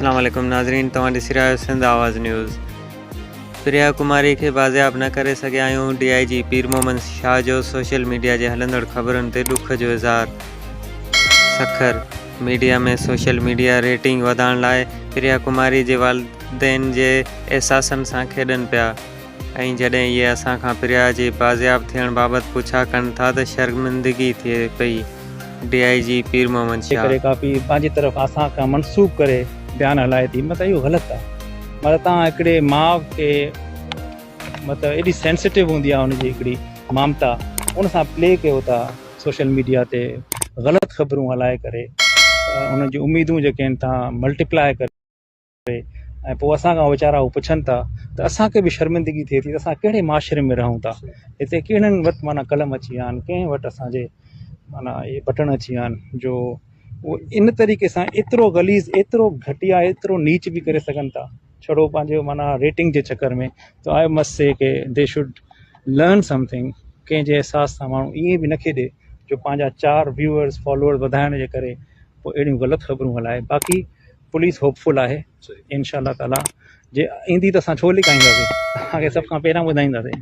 अस्सलाम वालेकुम नाज़रीन, तव्हां ॾिसी रहिया आहियो सिंध आवाज़ न्यूज़। प्रिया कुमारी खे बाज़ियाब न करे सघिया आहियूं। DIG पीर मोहम्मद शाह जो सोशल मीडिया जे हलंदड़ ख़बरुनि ते ॾुख जो इज़हार। सखर मीडिया में सोशल मीडिया रेटिंग वधाइण लाइ प्रिया कुमारी जे वालिदैन जे एहसासनि सां खेॾनि पिया, ऐं जॾहिं इहे असां खां प्रिया जे बाज़ियाब थियण बाबति पुछा कनि था त शर्मिंदगी थिए पई। DIG पीर मोहम्मद शाह काफ़ी पंहिंजी तरफ़ असां खां मनसूब करे बयानु हलाए थी, मतिलबु इहो ग़लति आहे। मतिलबु तव्हां हिकिड़े माउ खे मतिलबु एॾी सेंसिटिव हूंदी आहे हुनजी हिकिड़ी ममता, उन सां प्ले कयो था सोशल मीडिया ते ग़लति ख़बरूं हलाए करे, उन्हनि जी उमेदूं जेके आहिनि तव्हां मल्टीप्लाए करे ऐं पोइ असां खां वीचारा उहे पुछनि था त असांखे बि शर्मिंदगी थिए थी त असां कहिड़े माशरे में रहूं था। हिते कहिड़नि वटि माना कलम अची विया आहिनि, कंहिं वटि असांजे माना इहे बटण अची विया आहिनि जो उहो इन तरीक़े सां एतिरो गलीज़, एतिरो घटिया, एतिरो नीच बि करे सघनि था, छड़ो पंहिंजो माना रेटिंग जे चक्कर में। त आई मस्ट से के दे शुड लर्न समथिंग। कंहिंजे अहसास सां माण्हू ईअं बि न खेॾे जो पंहिंजा 4 व्यूअर्स फॉलोअर्स वधाइण जे करे पोइ अहिड़ियूं ग़लति ख़बरूं हलाए। बाक़ी पुलिस होपफुल आहे, इंशाअल्लाह ताला जे ईंदी त असां छो लिकाईंदासीं, तव्हांखे सभ खां पहिरियां ॿुधाईंदासीं।